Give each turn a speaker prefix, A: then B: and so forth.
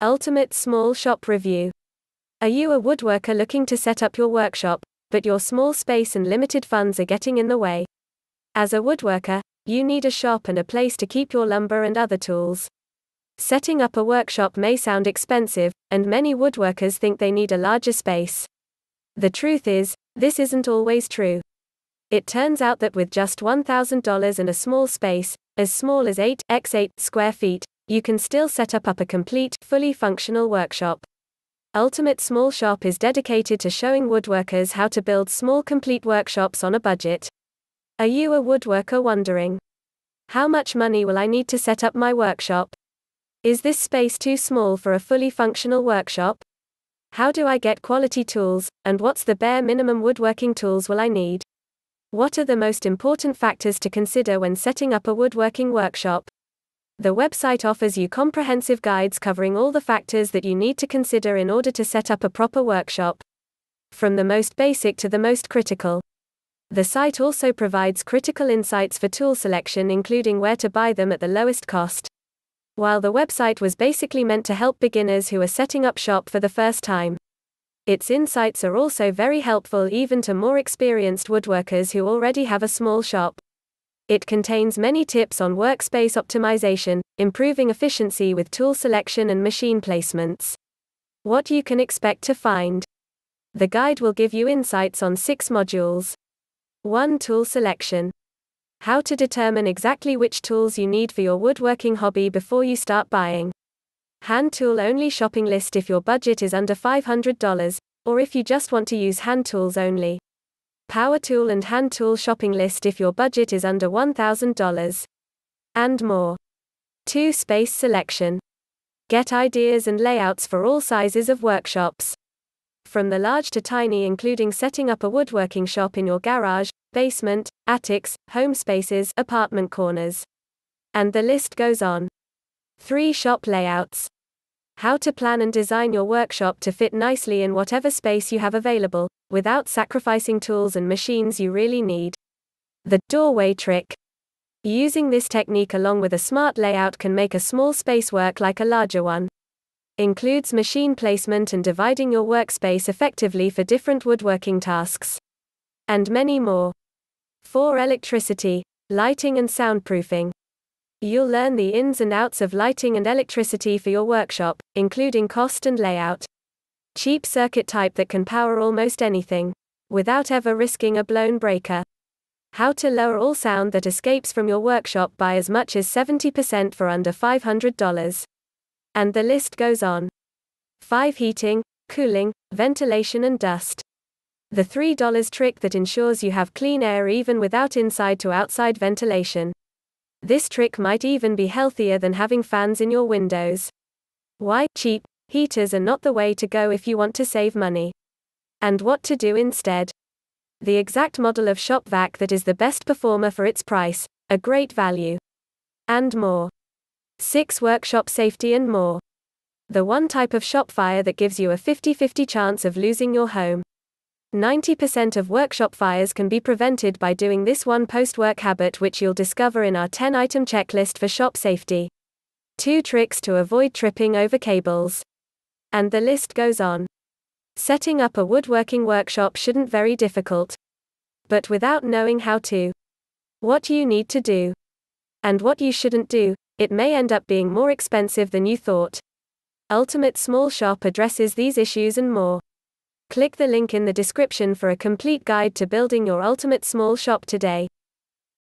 A: Ultimate Small Shop Review. Are you a woodworker looking to set up your workshop, but your small space and limited funds are getting in the way? As a woodworker, you need a shop and a place to keep your lumber and other tools. Setting up a workshop may sound expensive, and many woodworkers think they need a larger space. The truth is, this isn't always true. It turns out that with just $1,000 and a small space, as small as 8x8 square feet, you can still set up a complete, fully functional workshop. Ultimate Small Shop is dedicated to showing woodworkers how to build small complete workshops on a budget. Are you a woodworker wondering, how much money will I need to set up my workshop? Is this space too small for a fully functional workshop? How do I get quality tools, and what's the bare minimum woodworking tools will I need? What are the most important factors to consider when setting up a woodworking workshop? The website offers you comprehensive guides covering all the factors that you need to consider in order to set up a proper workshop, from the most basic to the most critical. The site also provides critical insights for tool selection, including where to buy them at the lowest cost. While the website was basically meant to help beginners who are setting up shop for the first time, its insights are also very helpful even to more experienced woodworkers who already have a small shop. It contains many tips on workspace optimization, improving efficiency with tool selection and machine placements. What you can expect to find. The guide will give you insights on 6 modules. 1. Tool selection. How to determine exactly which tools you need for your woodworking hobby before you start buying. Hand tool only shopping list if your budget is under $500, or if you just want to use hand tools only. Power tool and hand tool shopping list if your budget is under $1,000. And more. 2. Space selection. Get ideas and layouts for all sizes of workshops, from the large to tiny, including setting up a woodworking shop in your garage, basement, attics, home spaces, apartment corners. And the list goes on. 3. Shop layouts. How to plan and design your workshop to fit nicely in whatever space you have available, without sacrificing tools and machines you really need. The doorway trick. Using this technique along with a smart layout can make a small space work like a larger one. Includes machine placement and dividing your workspace effectively for different woodworking tasks. And many more. 4. Electricity, lighting and soundproofing. You'll learn the ins and outs of lighting and electricity for your workshop, including cost and layout. Cheap circuit type that can power almost anything, without ever risking a blown breaker. How to lower all sound that escapes from your workshop by as much as 70% for under $500. And the list goes on. 5. Heating, cooling, ventilation and dust. The $3 trick that ensures you have clean air even without inside to outside ventilation. This trick might even be healthier than having fans in your windows. Why? Cheap heaters are not the way to go if you want to save money. And what to do instead? The exact model of shop vac that is the best performer for its price, a great value. And more. 6. Workshop safety and more. The one type of shop fire that gives you a 50-50 chance of losing your home. 90% of workshop fires can be prevented by doing this one post-work habit, which you'll discover in our 10-item checklist for shop safety. 2 tricks to avoid tripping over cables. And the list goes on. Setting up a woodworking workshop shouldn't very difficult. But without knowing how to, what you need to do, and what you shouldn't do, it may end up being more expensive than you thought. Ultimate Small Shop addresses these issues and more. Click the link in the description for a complete guide to building your ultimate small shop today.